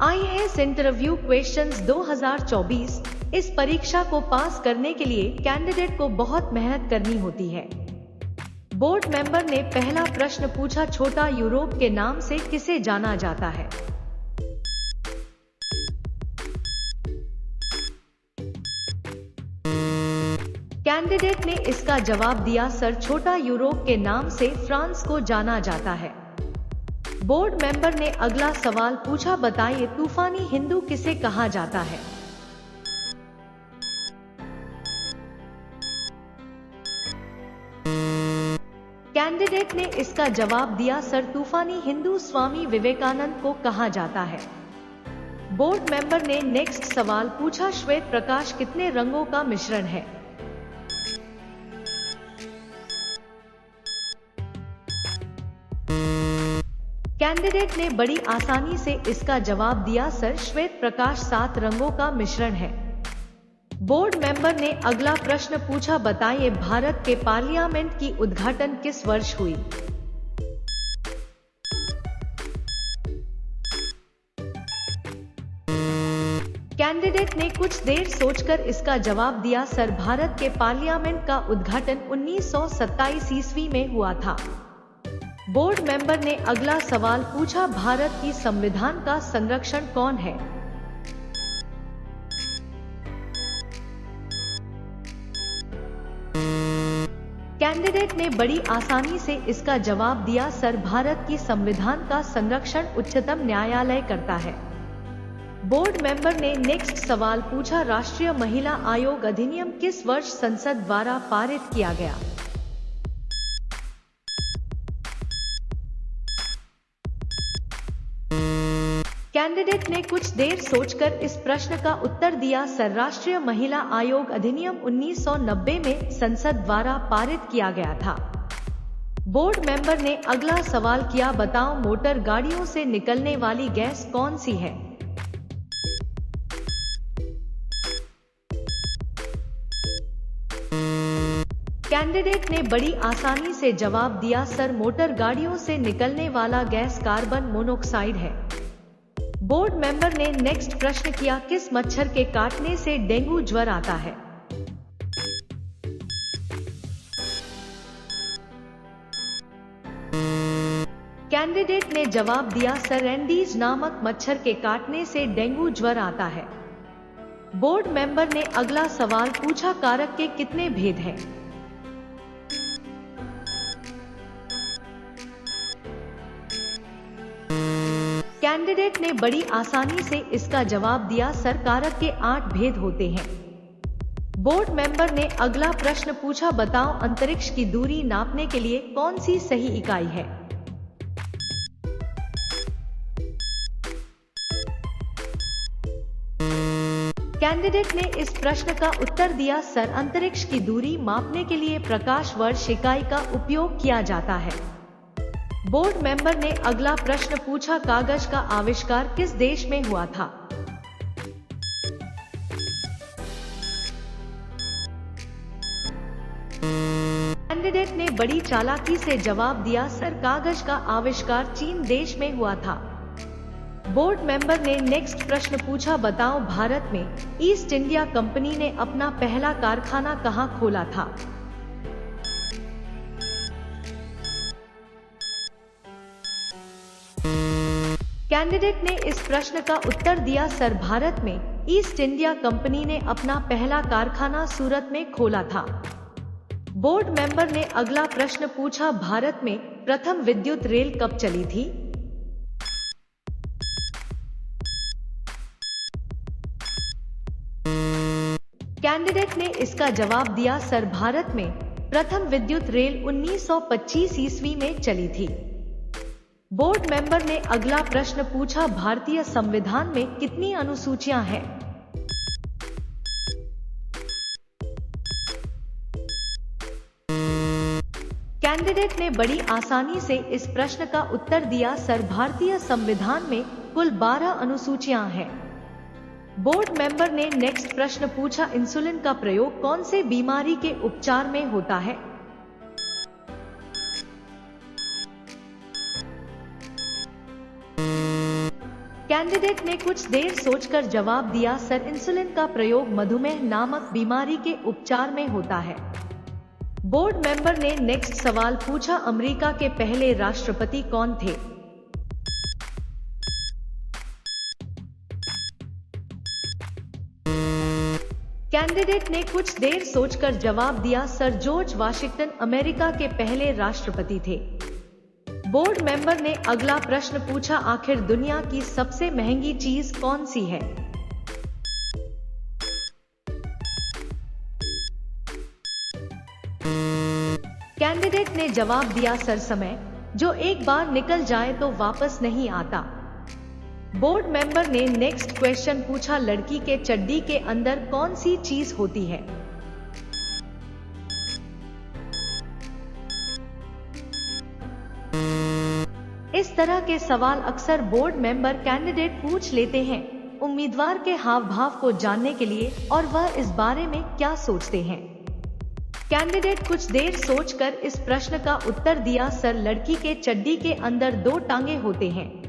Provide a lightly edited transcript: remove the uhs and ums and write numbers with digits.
IAS interview questions 2024। इस परीक्षा को पास करने के लिए कैंडिडेट को बहुत मेहनत करनी होती है। बोर्ड मेंबर ने पहला प्रश्न पूछा, छोटा यूरोप के नाम से किसे जाना जाता है? कैंडिडेट ने इसका जवाब दिया, सर छोटा यूरोप के नाम से फ्रांस को जाना जाता है। बोर्ड मेंबर ने अगला सवाल पूछा, बताइए तूफानी हिंदू किसे कहा जाता है? कैंडिडेट ने इसका जवाब दिया, सर तूफानी हिंदू स्वामी विवेकानंद को कहा जाता है। बोर्ड मेंबर ने नेक्स्ट सवाल पूछा, श्वेत प्रकाश कितने रंगों का मिश्रण है? कैंडिडेट ने बड़ी आसानी से इसका जवाब दिया, सर श्वेत प्रकाश 7 रंगों का मिश्रण है। बोर्ड मेंबर ने अगला प्रश्न पूछा, बताइए भारत के पार्लियामेंट की उद्घाटन किस वर्ष हुई? कैंडिडेट ने कुछ देर सोचकर इसका जवाब दिया, सर भारत के पार्लियामेंट का उद्घाटन 1927 ईस्वी में हुआ था। बोर्ड मेंबर ने अगला सवाल पूछा, भारत की संविधान का संरक्षण कौन है? कैंडिडेट ने बड़ी आसानी से इसका जवाब दिया, सर भारत की संविधान का संरक्षण उच्चतम न्यायालय करता है। बोर्ड मेंबर ने नेक्स्ट सवाल पूछा, राष्ट्रीय महिला आयोग अधिनियम किस वर्ष संसद द्वारा पारित किया गया? कैंडिडेट ने कुछ देर सोचकर इस प्रश्न का उत्तर दिया, सर राष्ट्रीय महिला आयोग अधिनियम 1990 में संसद द्वारा पारित किया गया था। बोर्ड मेंबर ने अगला सवाल किया, बताओ मोटर गाड़ियों से निकलने वाली गैस कौन सी है? कैंडिडेट ने बड़ी आसानी से जवाब दिया, सर मोटर गाड़ियों से निकलने वाला गैस कार्बन मोनोऑक्साइड है। बोर्ड मेंबर ने नेक्स्ट प्रश्न किया, किस मच्छर के काटने से डेंगू ज्वर आता है? कैंडिडेट ने जवाब दिया, सर एंडीज नामक मच्छर के काटने से डेंगू ज्वर आता है। बोर्ड मेंबर ने अगला सवाल पूछा, कारक के कितने भेद हैं? कैंडिडेट ने बड़ी आसानी से इसका जवाब दिया, सर कारक के 8 भेद होते हैं। बोर्ड मेंबर ने अगला प्रश्न पूछा, बताओ अंतरिक्ष की दूरी नापने के लिए कौन सी सही इकाई है? कैंडिडेट ने इस प्रश्न का उत्तर दिया, सर अंतरिक्ष की दूरी मापने के लिए प्रकाश वर्ष इकाई का उपयोग किया जाता है। बोर्ड मेंबर ने अगला प्रश्न पूछा, कागज का आविष्कार किस देश में हुआ था? कैंडिडेट ने बड़ी चालाकी से जवाब दिया, सर कागज का आविष्कार चीन देश में हुआ था। बोर्ड मेंबर ने नेक्स्ट प्रश्न पूछा, बताओ भारत में ईस्ट इंडिया कंपनी ने अपना पहला कारखाना कहां खोला था? कैंडिडेट ने इस प्रश्न का उत्तर दिया, सर भारत में ईस्ट इंडिया कंपनी ने अपना पहला कारखाना सूरत में खोला था। बोर्ड मेंबर ने अगला प्रश्न पूछा, भारत में प्रथम विद्युत रेल कब चली थी? कैंडिडेट ने इसका जवाब दिया, सर भारत में प्रथम विद्युत रेल 1925 ईस्वी में चली थी। बोर्ड मेंबर ने अगला प्रश्न पूछा, भारतीय संविधान में कितनी अनुसूचियां हैं? कैंडिडेट ने बड़ी आसानी से इस प्रश्न का उत्तर दिया, सर भारतीय संविधान में कुल 12 अनुसूचियां हैं। बोर्ड मेंबर ने नेक्स्ट प्रश्न पूछा, इंसुलिन का प्रयोग कौन से बीमारी के उपचार में होता है? कैंडिडेट ने कुछ देर सोचकर जवाब दिया, सर इंसुलिन का प्रयोग मधुमेह नामक बीमारी के उपचार में होता है। बोर्ड मेंबर ने नेक्स्ट सवाल पूछा, अमेरिका के पहले राष्ट्रपति कौन थे? कैंडिडेट ने कुछ देर सोचकर जवाब दिया, सर जॉर्ज वाशिंगटन अमेरिका के पहले राष्ट्रपति थे। बोर्ड मेंबर ने अगला प्रश्न पूछा, आखिर दुनिया की सबसे महंगी चीज कौन सी है? कैंडिडेट ने जवाब दिया, सर समय, जो एक बार निकल जाए तो वापस नहीं आता। बोर्ड मेंबर ने नेक्स्ट क्वेश्चन पूछा, लड़की के चड्डी के अंदर कौन सी चीज होती है? इस तरह के सवाल अक्सर बोर्ड मेंबर कैंडिडेट पूछ लेते हैं उम्मीदवार के हाव भाव को जानने के लिए और वह इस बारे में क्या सोचते हैं। कैंडिडेट कुछ देर सोचकर इस प्रश्न का उत्तर दिया, सर लड़की के चड्डी के अंदर 2 टांगे होते हैं।